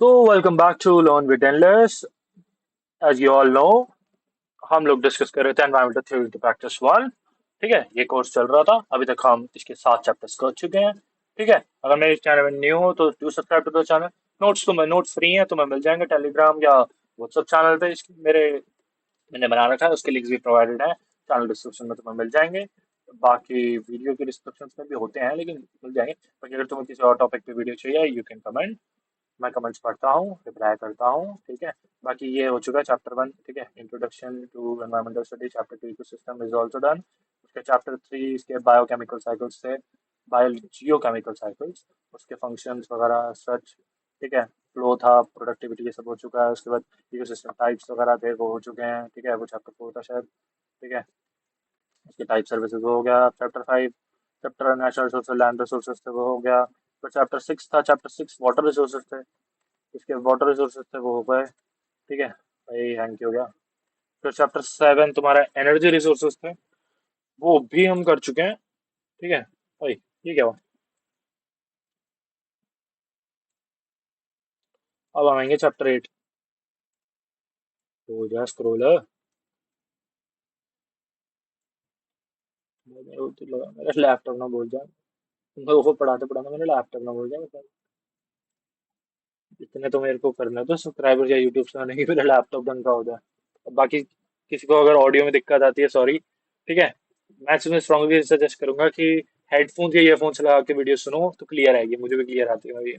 So, welcome back to Learn with Endless. As you all know, हम लोग discuss कर रहे थे environmental theory to practice one. ठीक है, ये कोर्स चल रहा था। अभी तक हम इसके 7 चैप्टर्स कर चुके हैं। ठीक है, अगर मेरे चैनल में न्यू हो तो do subscribe to the channel. Notes free हैं, तुम्हें मिल जाएंगे टेलीग्राम या व्हाट्सएप चैनल पे। मेरे मैंने बना रखा है, उसके लिंक्स भी प्रोवाइडेड है चैनल डिस्क्रिप्शन में, तुम्हें मिल जाएंगे। बाकी वीडियो के डिस्क्रिप्शन में भी होते हैं, लेकिन मिल जाएंगे। बाकी अगर तुम्हें किसी और टॉपिक पे वीडियो चाहिए, यू कैन कमेंट। मैं कमेंट्स पढ़ता हूँ, रिप्लाई करता हूँ। ठीक है, बाकी ये हो चुका है चैप्टर वन। ठीक है, introduction to environmental study. Chapter two ecosystem is also done. उसके चैप्टर थ्री इसके बायोकेमिकल साइकिल्स से, बायो जियोकेमिकल साइकिल्स, उसके फंक्शंस वगैरह सच। ठीक है, फ्लो था, प्रोडक्टिविटी, ये सब हो चुका है। उसके बाद इकोसिस्टम टाइप्स वगैरह थे, वो हो चुके हैं। ठीक है, वो चैप्टर फोर था शायद। ठीक है, उसके टाइप सर्विसेज हो गया। Chapter five, chapter natural resources land resources थे, वो हो गया। फिर चैप्टर सिक्स था, चैप्टर सिक्स वाटर रिसोर्सेज थे। इसके वाटर रिसोर्सेज थे, वो हो गए। ठीक है भाई, थैंक यू हो गया। फिर चैप्टर सेवन तुम्हारा एनर्जी रिसोर्सेज थे, वो भी हम कर चुके हैं। ठीक है भाई, ये क्या हुआ? अब आएंगे चैप्टर एट। हो जा स्क्रॉल। मेरा लैपटॉप ना बोल जाए। तुम लोगों को पढ़ाते पढ़ाते मेरा लैपटॉप ना बोल जाए। इतने तो मेरे को करना है तो सब्सक्राइबर या यूट्यूब से नहीं, मेरा लैपटॉप ढंग का हो जाए। अब बाकी किसी को अगर ऑडियो में दिक्कत आती है, सॉरी। ठीक है, मैं तुम्हें स्ट्रांगली सजेस्ट करूंगा कि हेडफोन्स या ईयरफोन्स लगा के वीडियो सुनो तो क्लियर आएगी। मुझे भी क्लियर आती है भाई।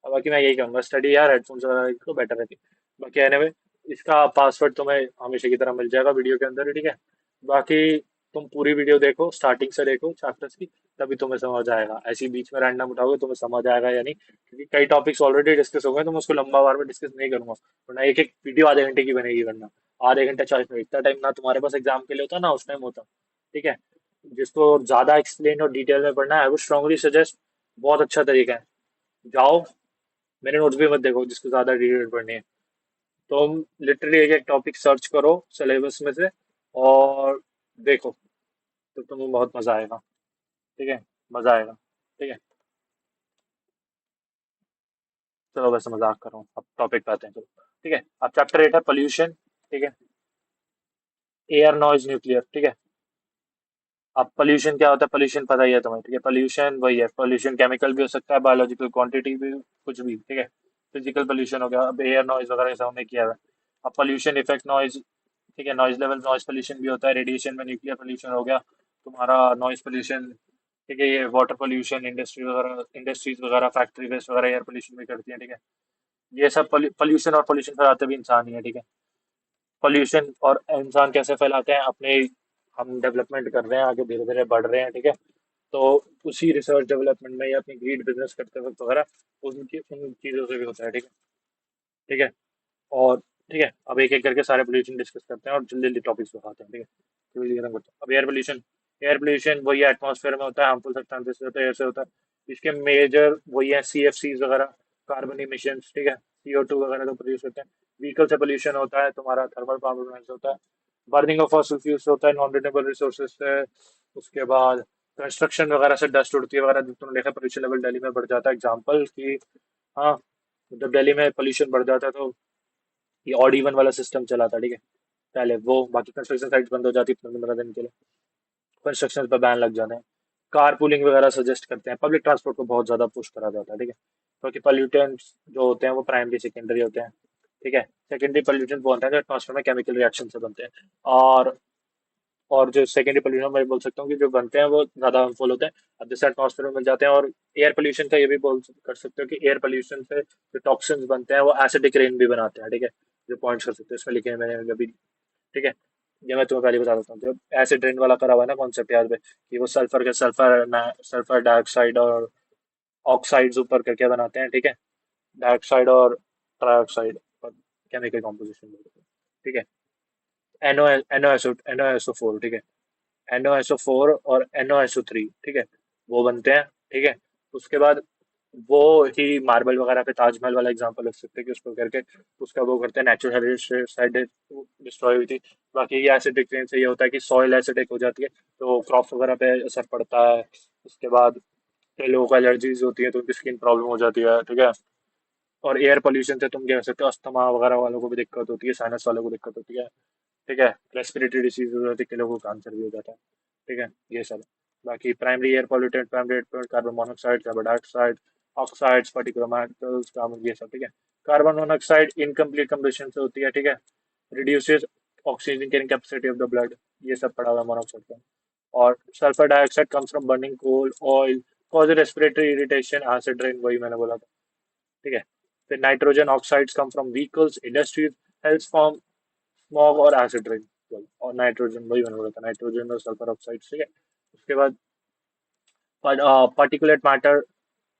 अब बाकी मैं यही कहूंगा, स्टडी यार हेडफोन्स लगा के बेटर रहती है। बाकी एनीवे, इसका पासवर्ड तुम्हें हमेशा की तरह मिल जाएगा वीडियो के अंदर ही। ठीक है, बाकी तुम पूरी वीडियो देखो, स्टार्टिंग से देखो चैप्टर्स की, तभी तुम्हें समझ आएगा। ऐसी बीच में रैंडम उठाओगे तुम्हें समझ आएगा या नहीं, क्योंकि कई टॉपिक्स ऑलरेडी डिस्कस हो गए, तो मैं उसको लंबा बार में डिस्कस नहीं करूंगा, वरना एक एक वीडियो आधे घंटे की बनेगी। वरना आधे घंटे 40 मिनट, इतना टाइम ना तुम्हारे पास एग्जाम के लिए होता ना उस टाइम होता। ठीक है, जिसको ज्यादा एक्सप्लेन और डिटेल में पढ़ना है, वो स्ट्रांगली सजेस्ट, बहुत अच्छा तरीका है। जाओ, मेरे नोट्स भी मत देखो जिसको ज्यादा डिटेल पढ़नी है। तुम लिटरली एक एक टॉपिक सर्च करो सिलेबस में से और देखो, तो तुम्हें बहुत मजा आएगा। ठीक है, मजा आएगा। ठीक है, चलो वैसे मजाक कर रहा हूँ, अब टॉपिक पे आते हैं। चलो ठीक है, अब चैप्टर एट है पोल्यूशन। ठीक है, एयर नॉइज न्यूक्लियर। ठीक है, अब पोल्यूशन क्या होता है? पोल्यूशन पता ही है तुम्हें। ठीक है, पोल्यूशन वही है, पोल्यूशन केमिकल भी हो सकता है, बायोलॉजिकल क्वांटिटी भी, कुछ भी। ठीक है, फिजिकल पोल्यूशन हो गया। अब एयर नॉइज वगैरह ऐसा हमने किया हुआ है। अब पोल्यूशन इफेक्ट नॉइज। ठीक है, नॉइज लेवल नॉइज पोल्यूशन भी होता है। रेडिएशन में न्यूक्लियर पोल्यूशन हो गया तुम्हारा, नॉइज पोल्यूशन। ठीक है, ये वाटर पोल्यूशन, इंडस्ट्रीज वगैरह, फैक्ट्री वेस्ट वगैरह एयर पोल्यूशन भी करती है। ठीक है, ये सब पोल्यूशन, और पोल्यूशन फैलाते भी इंसान ही है। ठीक है, पोल्यूशन और इंसान कैसे फैलाते हैं अपने, हम डेवलपमेंट कर रहे हैं, आगे धीरे धीरे बढ़ रहे हैं। ठीक है, तो उसी रिसर्च डेवलपमेंट में या अपनी ग्रीड बिजनेस करते वक्त वगैरह उन चीज़ों से भी होता है। ठीक है, ठीक है। और ठीक है, अब एक एक करके सारे पोल्यूशन डिस्कस करते हैं और जल्दी जल्दी टॉपिक्स पे आते हैं। ठीक है, जल्दी खत्म करते हैं। अब एयर पोल्यूशन। एयर पोल्यूशन वही एटमॉस्फेयर में होता है, हार्मफुल सब्सटेंसेस से होता है, एयर से होता है। इसके मेजर वही है, CFCs वगैरह, कार्बन इमिशंस। ठीक है, CO2 वगैरह तो प्रोड्यूस होते हैं। व्हीकल से पोल्यूशन होता है तुम्हारा, थर्मल पावर प्लांट से होता है। बर्निंग ऑफ फॉसिल फ्यूल्स होता है, नॉन रिन्यूएबल रिसोर्सेज से। उसके बाद कंस्ट्रक्शन वगैरह से डस्ट उड़ती है वगैरह, तुमने देखा पोल्यूशन लेवल दिल्ली में बढ़ जाता है, एग्जाम्पल की। हाँ, जब दिल्ली में पोल्यूशन बढ़ जाता है तो ये ऑड इवन वाला सिस्टम चला था। ठीक है, पहले वो, बाकी कंस्ट्रक्शन साइट्स बंद हो जाती है 15 दिन के लिए, कंस्ट्रक्शन पर बैन लग जाते हैं। कार पूलिंग वगैरह सजेस्ट करते हैं, पब्लिक ट्रांसपोर्ट को बहुत ज्यादा पुश करा जाता है। ठीक है, क्योंकि पॉल्यूटेंट्स जो होते हैं वो प्राइमरी सेकेंडरी होते हैं। ठीक है, सेकेंडरी पॉल्यूटेंट वो होते हैं जो एटमॉस्फेयर में केमिकल रिएक्शन से बनते हैं। और जो सेकेंडरी पोल्यूशन, मैं बोल सकता हूँ कि जो बनते हैं वो ज्यादा हार्मफुल होते हैं, अब जैसे एटमॉस्फेयर में मिल जाते हैं। और एयर पोल्यूशन का ये भी बोल कर सकते हो कि एयर पोल्यूशन से जो टॉक्सिन्स बनते हैं वो एसिडिक रेन भी बनाते हैं। ठीक है, जो पॉइंट्स कर सकते हो इसमें लिखे हैं मैंने अभी। ठीक है, ये मैं तुम्हें पहले बता देता हूँ, जो एसिड रेन वाला करा हुआ है ना कॉन्सेप्ट, याद है कि वो सल्फर डाइऑक्साइड और ऑक्साइड्स ऊपर करके बनाते हैं। ठीक है, डाइऑक्साइड और ट्राइऑक्साइड और केमिकल कॉम्पोजिशन। ठीक है, NO NO NO SO4। ठीक है, NO SO4 और NO SO3। ठीक है, वो बनते हैं। ठीक है, उसके बाद वो ही मार्बल वगैरह पे ताजमहल वाला एग्जांपल रख सकते हैं कि उसको करके उसका वो करते हैं, नेचुरल हेरिटेज साइड डिस्ट्रॉय हुई थी। बाकी ये एसिडिक रेन से ये होता है कि सॉइल एसिडिक हो जाती है, तो क्रॉप्स वगैरह पे असर पड़ता है। उसके बाद कई लोगों को एलर्जीज होती है तो उनकी स्किन प्रॉब्लम हो जाती है। ठीक है, और एयर पोल्यूशन से तुम कह सकते हो अस्थमा वगैरह वालों को भी दिक्कत होती है, साइनस वालों को दिक्कत होती है। ठीक है, रेस्पिरेटरी डिसीज हो जाती है, लोगों को कैंसर भी हो जाता है। ठीक है, ये सब है। बाकी primary air pollutant, primary air pollutant, carbon monoxide, carbon dioxide, oxides, particular carbon, ये सब। ठीक है, कार्बन मोनोऑक्साइड इनकम्प्लीट कंबशन से होती है। ठीक है, reduces oxygen carrying capacity of the blood, ये सब पड़ा हुआ है मोनोऑक्साइड का। और sulphur dioxide comes from burning coal, oil, cause respiratory irritation, acid rain, वही मैंने बोला था। ठीक है, फिर nitrogen oxides come from vehicles, industries, health from smog और एसिड रेन। और नाइट्रोजन, वही मैंने बोला था, नाइट्रोजन और सल्फर ऑक्साइड। ठीक है, उसके बाद particulate matter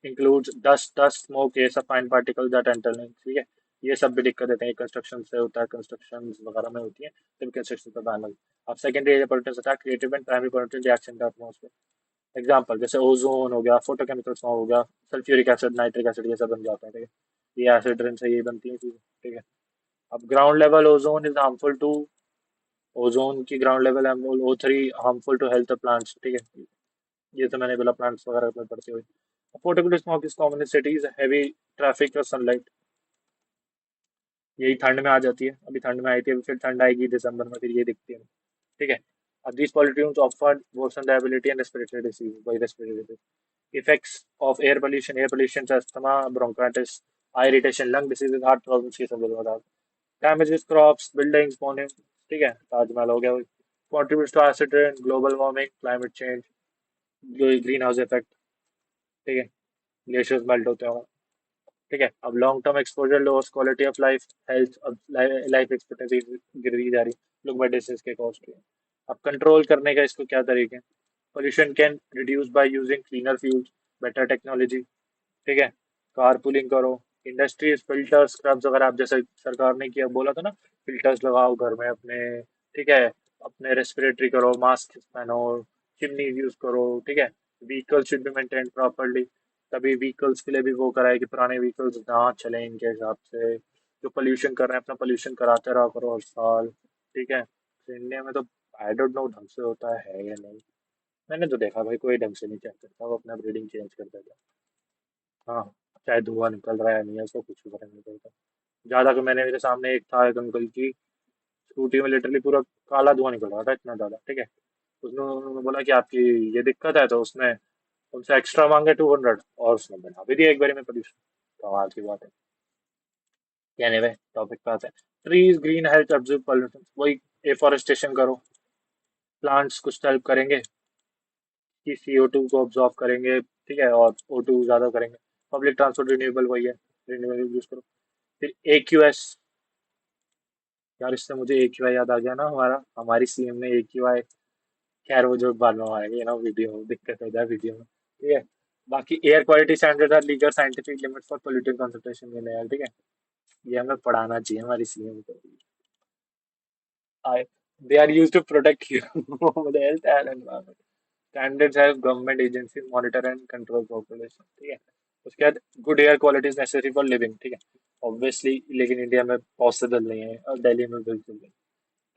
includes dust, smoke, ये सब फाइन पार्टिकल दैट एंटर नहीं। ठीक है, ये सब भी दिक्कत देते हैं, कंस्ट्रक्शन से होता है, कंस्ट्रक्शन वगैरह में होती है, तभी कंस्ट्रक्शन का बैन। अब secondary air pollution attack creative and primary pollution reaction the atmosphere. Example जैसे ओजोन हो गया, फोटोकेमिकल स्मॉग हो गया, सल्फ्यूरिक एसिड, नाइट्रिक एसिड, ये सब बन जाता है। ठीक है, ये एसिड रेन से ये बनती है चीजें। ठीक है, अब ground level ozone is harmful to, ozone की ground level O3 harmful to health plants. ठीक है, ये तो मैंने बोला प्लांट्स वगैरह में पड़ती हुई। Portable smoke is common in cities, heavy traffic और सनलाइट, यही ठंड में आ जाती है। अभी ठंड में आई थी, अभी फिर ठंड आएगी दिसंबर में, फिर ये दिखती है। ठीक है, अब these pollutants often worsen the ability and respiratory disease by respiratory disease. Effects of air pollution से asthma, bronchitis, eye irritation, lung diseases, heart problems, ये सब बता। damages crops, buildings, monuments। ठीक है, ताजमहल हो गया, contributes to acid rain, global warming, climate change, green house effect. ठीक है, ग्लेशियर्स मेल्ट होते हैं। ठीक है, अब long term exposure loss, quality of life, health, अब लाइफ एक्सपेक्टेंसी गिरती जा रही, लोग मेडिसिन के कॉस्ट पे। अब कंट्रोल करने का इसको क्या तरीके हैं? Pollution can reduce by using cleaner fuels, better technology. ठीक है, कार पुलिंग करो, इंडस्ट्रीज फिल्टर्स, स्क्रब्स, अगर आप जैसे सरकार ने किया बोला था ना, फिल्टर्स लगाओ घर में अपने। ठीक है, अपने रेस्पिरेटरी करो, मास्क पहनो, चिमनी यूज करो। ठीक है, vehicle should be maintain properly, तभी व्हीकल्स के लिए भी वो कराए कि पुराने व्हीकल्स ना चले इनके हिसाब से। जो पोल्यूशन कर रहे हैं अपना पोल्यूशन कराते रहा करो हर साल। ठीक है, तो इंडिया में तो आई डोंट नो ढंग से होता है या नहीं। मैंने तो देखा भाई कोई ढंग से नहीं चेक करता, वो अपना ब्रीडिंग चेंज कर देता है। हाँ, चाहे धुआं निकल रहा है नहीं है, उसको कुछ भी फर्क नहीं पड़ता। ज्यादा कि मैंने, मेरे सामने एक था, एक अंकल की स्कूटी में लिटरली पूरा काला धुआं निकल रहा था, इतना ज्यादा। ठीक है, उसने उन्होंने बोला कि आपकी ये दिक्कत है, तो उसने उनसे एक्स्ट्रा मांगे 200, और उसने बना भी दिया एक बारी में पोल्यूशन। कमाल की बात है। कहने में टॉपिक पे आते हैं, trees green health absorb pollution, वही एफोरेस्टेशन करो, प्लांट्स कुछ हेल्प करेंगे कि CO2 को ऑब्जॉर्व करेंगे। ठीक है, और O2 ज्यादा करेंगे। पब्लिक ट्रांसपोर्ट रिन्यूएबल, वही है, रिन्यूएबल यूज करो। फिर AQS, यार इससे मुझे AQI याद आ गया ना, हमारा हमारी CM ने AQI, खैर वो जो बाद में आएगी ना वीडियो, दिक्कत हो जाए वीडियो में। ठीक है, बाकी air quality standard are legal scientific limit for pollutant concentration in air. ठीक है, ये हमें पढ़ाना चाहिए हमारी CM को। I, they are used to protect you the health and environment. Standards have government agencies monitor and control population। ठीक है, उसके बाद good air quality is necessary for living. ठीक है, ऑब्वियसली, लेकिन इंडिया में पॉसिबल नहीं है, और दिल्ली में बिल्कुल नहीं।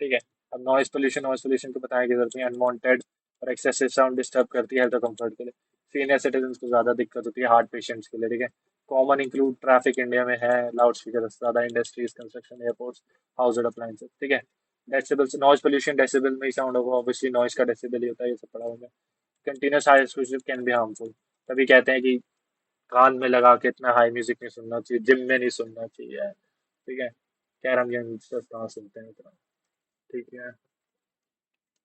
ठीक है, अब नॉइज पोल्यूशन को बताने की जरूरत नहीं, अनवांटेड और एक्सेसिव साउंड डिस्टर्ब करती है हेल्थ और कंफर्ट के लिए। सीनियर सिटीजन को ज्यादा दिक्कत होती है, हार्ट पेशेंट्स के लिए। ठीक है, कॉमन इंक्लूड ट्रैफिक इंडिया में है, लाउड स्पीकर ज्यादा, industries, construction, airports, house appliances. ठीक है, डेसिबल्स, नॉइज पोल्यूशन डेसिबल में ही साउंड होगा, ऑब्वियसली नॉइज का डेसिबल ही होता है, ये सब पढ़ा होगा। Continuous high exposure can be harmful, तभी कहते हैं कि कान में लगा के इतना हाई म्यूजिक नहीं सुनना चाहिए, जिम में नहीं सुनना चाहिए। ठीक है, कैरम गेम्स कहाँ सुनते हैं इतना। ठीक है,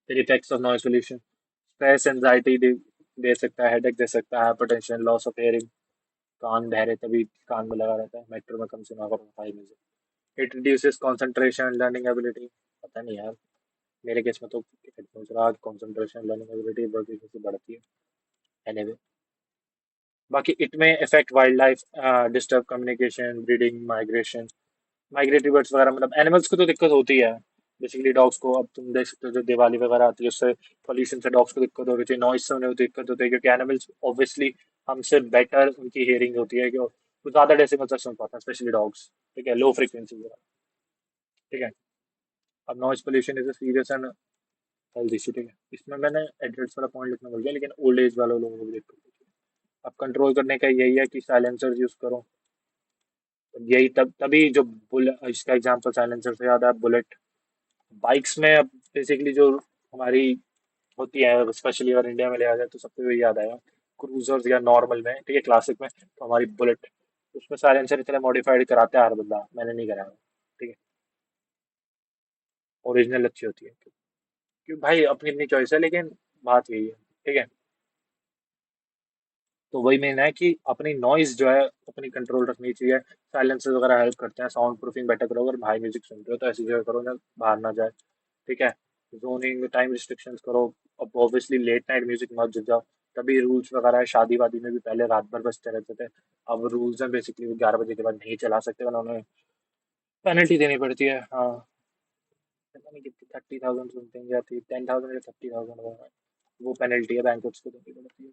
फिर effects of noise pollution, stress, anxiety दे सकता है, हेडेक दे सकता है, हाइपरटेंशन, लॉस ऑफ हेयरिंग, कान बहरे तभी कान में लगा रहता है, मेट्रो में कम सुना करो high music. It reduces concentration, learning ability, पता नहीं यार, मेरे केस में तो हेडफोन्स रहा, कंसंट्रेशन, लर्निंग एबिलिटी वर्क से बढ़ती है। एनीवे, बाकी इट में effect wild life, disturb communication, breeding, migration, migratory birds वगैरह, मतलब एनिमल्स को तो दिक्कत होती है। बेसिकली डॉग्स को, अब तुम देख सकते हो जो दिवाली वगैरह आती है उससे पोल्यूशन से डॉग्स को दिक्कत हो रही है, नॉइस से उन्हें दिक्कत होती है, क्योंकि एनिमल्स ऑब्वियसली हमसे बेटर उनकी हियरिंग होती है, कि वो ज्यादा डेसिबल तक सुन पाते हैं, स्पेशली डॉग्स। ठीक है, लो फ्रीक्वेंसी वगैरह। ठीक है, अब noise pollution is a serious and health issue. ठीक है, इसमें मैंने एड्रेस वाला पॉइंट लिखना भूल गया, लेकिन ओल्ड एज वालों लोगों को भी दिक्कत होती है। अब कंट्रोल करने का यही है कि साइलेंसर्स यूज करो, यही तभी जो बुलेट, इसका एग्जांपल साइलेंसर से याद है, बुलेट। बाइक्स में अब बेसिकली जो हमारी होती है, स्पेशली अगर इंडिया में लिया जाए तो सबको यही याद आएगा, क्रूजर्स या नॉर्मल में, ठीक है, क्लासिक में तो हमारी बुलेट। उसमें साइलेंसर इतना मॉडिफाइड कराते हैं हर बंदा, मैंने नहीं कराया, ठीक है। ओरिजिनल अच्छी होती है, क्योंकि भाई अपनी अपनी चॉइस है, लेकिन बात यही है, ठीक है। तो वही मेन है कि अपनी नॉइज जो है अपनी कंट्रोल रखनी चाहिए। साइलेंसर वगैरह हेल्प करते हैं, साउंड प्रूफिंग बेटर करो, अगर भाई म्यूजिक सुनते हो तो ऐसी जगह करो ना बाहर ना जाए, ठीक है। जोनिंग टाइम रिस्ट्रिक्शंस करो। अब ऑब्वियसली लेट नाइट म्यूजिक मत जाओ, तभी रूल्स वगैरह है। शादी वादी में भी पहले रात भर बजते रहते थे, अब रूल्स हैं बेसिकली वो 11 बजे के बाद नहीं चला सकते, वरना उन्हें पेनल्टी देनी पड़ती है। हाँ, पता नहीं कितनी, 30,000 समथिंग या थी, 10,000 या 30,000, वो पेनल्टी है, बैंक को देनी पड़ती है,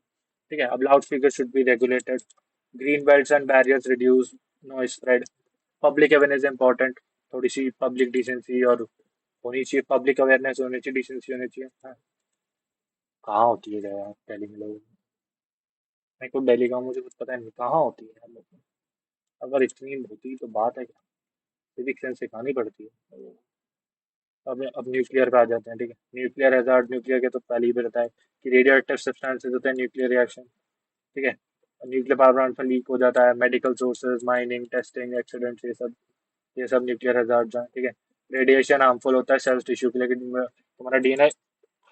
ठीक है। अब loud speaker should be regulated, green belts and barriers reduce noise spread, public awareness important, थोड़ी सी पब्लिक डिसेंसी और होनी चाहिए, पब्लिक अवेयरनेस होनी चाहिए, डिसेंसी होनी चाहिए। हाँ, कहाँ होती है यार दिल्ली में लोग, मैं खुद दिल्ली का हूँ, मुझे कुछ पता नहीं कहाँ होती है यार लोग में। अगर इतनी होती तो बात है क्या, सिविक सेंस सिखानी पड़ती है। तो अब न्यूक्लियर पे आ जाते हैं, ठीक है। न्यूक्लियर हैजार्ड, न्यूक्लियर के तो पहले ही भी रहता है कि रेडियो एक्टिव सब्सटेंसेज होते हैं न्यूक्लियर रिएक्शन, ठीक है। न्यूक्लियर पावर प्लांट में लीक हो जाता है, medical sources, mining, testing, accidents, ये सब न्यूक्लियर हैजार्ड्स हैं, ठीक है। रेडिएशन हार्मफुल होता है सेल्स टिश्यू के लिए, लेकिन तुम्हारा डीएनए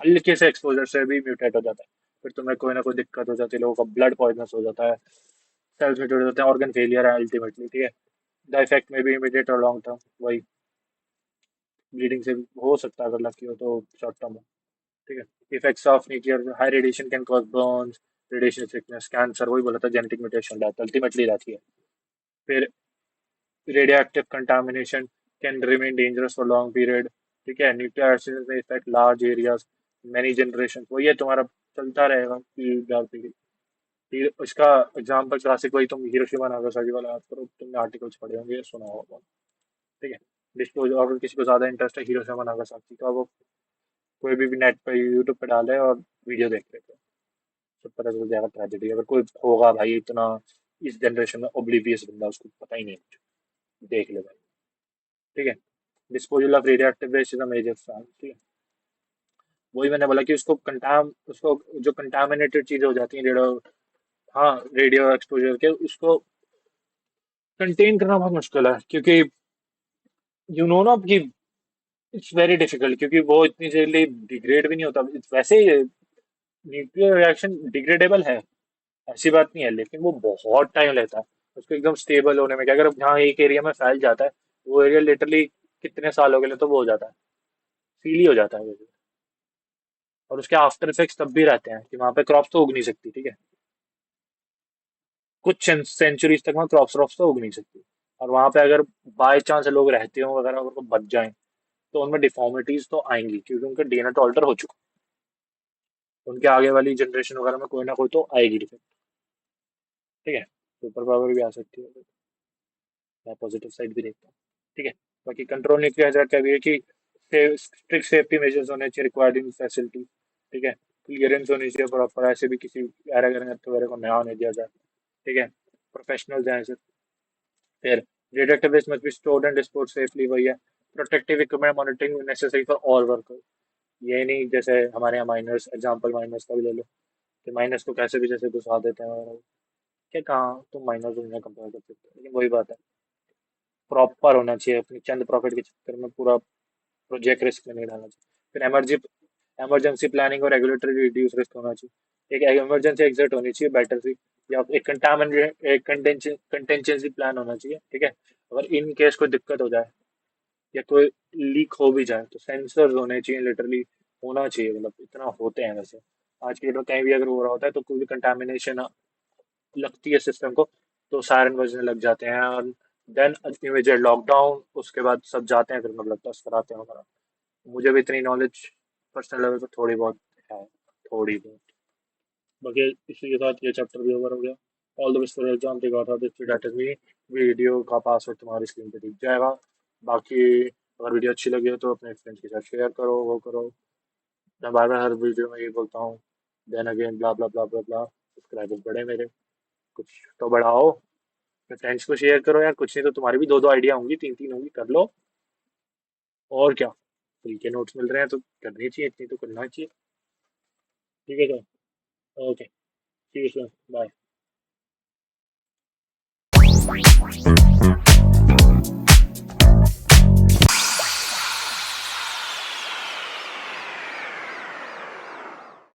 हल्के से एक्सपोजर से भी म्यूटेट हो जाता है, फिर तुम्हें कोई ना कोई दिक्कत हो जाती है, लोगों का ब्लड पॉइजनस हो जाता है, सेल्स म्यूटेट हो जाते हैं, ऑर्गन फेलियर है अल्टीमेटली, ठीक है। द इफेक्ट में भी इमीडिएट और लॉन्ग टर्म, वही ब्लीडिंग से भी हो सकता है, अगर लकी हो तो शॉर्ट टर्म हो, ठीक है। Effects of nuclear, high radiation can cause Burns, radiation sickness, cancer, वही बोला था, जेनेटिक म्यूटेशन डेथ अल्टीमेटली रहती है। फिर radioactive contamination can remain dangerous for long period, ठीक है। न्यूक्लियर एक्सीडेंट में effect large areas, many generation, वो ये तुम्हारा चलता रहेगा पीढ़ी दर पीढ़ी। फिर इसका एग्जाम्पल क्लासिक वही, तुम हिरोशिमा नागासाकी वाला याद करो, तुमने आर्टिकल्स पढ़े होंगे, सुना होगा, ठीक है। डिस्क्लोज, अगर किसी को ज्यादा इंटरेस्ट है हिरोशिमा नागासाकी का, वो कोई भी नेट पे यूट्यूब पे डाले और वीडियो देख लेते हैं, सब पता चल जाएगा ट्रेजेडी। अगर कोई होगा भाई इतना इस जनरेशन में ओब्लिवियस बंदा, उसको पता ही नहीं कुछ, देख ले भाई, ठीक है। Disposal of radio active waste is a major from, ठीक है। वही मैंने बोला कि उसको जो कंटामिनेटेड चीजें हो जाती हैं रेडियो, हाँ, रेडियो एक्सपोजर के, उसको कंटेन करना बहुत मुश्किल है, क्योंकि यू नो ना कि इट्स वेरी डिफिकल्ट, क्योंकि वो इतनी जल्दी डिग्रेड भी नहीं होता। वैसे न्यूक्लियर रिएक्शन डिग्रेडेबल है, ऐसी बात नहीं है, लेकिन वो बहुत टाइम लेता है उसको एकदम स्टेबल होने में। क्या अगर यहाँ एक एरिया में फैल जाता है, वो एरिया लिटरली कितने सालों के लिए तो वो हो जाता है, सील ही हो जाता है वो। और उसके आफ्टर इफेक्ट्स तब भी रहते हैं कि वहां पे क्रॉप्स तो उग नहीं सकती, ठीक है। कुछ सेंचुरीज तक वहाँ क्रॉप्स तो उग नहीं सकती। और वहां पे अगर बाय चांस लोग रहते हो अगर, अगर वो बच जाएं, तो उनमें डिफॉर्मिटीज तो आएंगी, क्योंकि उनका डीएनए तो अल्टर हो चुका है। उनके आगे वाली जनरेशन वगैरह में कोई ना कोई तो आएगी डिफेक्ट, ठीक है। सुपर पावर भी आ सकती है, मैं पॉजिटिव साइड भी देखता हूँ, ठीक है। बाकी कंट्रोल न्यूक्लियर हैजार्ड का भी है कि स्ट्रिक्ट सेफ्टी मेजर्स होने चाहिए रिक्वायर्ड इन फैसिलिटी, ठीक है। क्लियरेंस होनी चाहिए प्रॉपर, ऐसे भी किसी एरा गैर वगैरह को नया नहीं दिया जाए, ठीक है। प्रोफेशनल जाए, फिर radioactive waste must be stored and disposed safely, वही है। Protective equipment monitoring necessary for all worker, ये नहीं जैसे हमारे यहाँ माइनर्स, एग्जांपल माइनर्स का भी ले लो, कि माइनर्स को कैसे भी जैसे घुसा देते हैं, और क्या कहाँ तुम माइनर्स उनसे कंपेयर कर सकते हो, लेकिन वही बात है, प्रॉपर होना चाहिए, अपनी चंद प्रॉफिट के चक्कर में पूरा प्रोजेक्ट रिस्क में नहीं डालना चाहिए। फिर इमरजेंसी प्लानिंग और रेगुलेटरी रिड्यूस रिस्क होना चाहिए, एक इमरजेंसी एग्जिट होनी चाहिए बेटर सी, या एक कंटामिनेट एक कंटेंजेंसी प्लान होना चाहिए, ठीक है। अगर इन केस कोई दिक्कत हो जाए या कोई लीक हो भी जाए, तो सेंसर्स होने चाहिए, लिटरली होना चाहिए, मतलब इतना होते हैं वैसे। आज के डेट में कहीं भी अगर हो रहा होता है तो कोई भी कंटामिनेशन लगती है सिस्टम को, तो सायरन बजने लग जाते हैं, और देन इमीडिएट लॉकडाउन, उसके बाद सब जाते हैं फिर मतलब टेस्ट कराते हैं वगैरह। मुझे भी इतनी नॉलेज पर्सनल लेवल पर थोड़ी बहुत है, थोड़ी बहुत। बाकी इसी के साथ ये चैप्टर भी ओवर हो गया। All the best for exam, take out of this that is me. Video का पासवर्ड तुम्हारी स्क्रीन पे दिख जाएगा। बाकी अगर वीडियो अच्छी लगी हो तो अपने फ्रेंड्स के साथ शेयर करो, वो करो। मैं बार बार हर वीडियो में ये बोलता हूँ, देन अगेन ब्ला ब्ला ब्ला ब्ला ब्ला, सब्सक्राइबर्स बढ़े मेरे, कुछ तो बढ़ाओ। तो फ्रेंड्स को शेयर करो यार, कुछ नहीं तो तुम्हारी भी दो दो आइडिया होंगी, तीन तीन होंगी, कर लो। और क्या, फ्री के नोट्स मिल रहे हैं तो करनी चाहिए, इतनी तो करना चाहिए। ठीक है sir. Okay, see you soon, bye.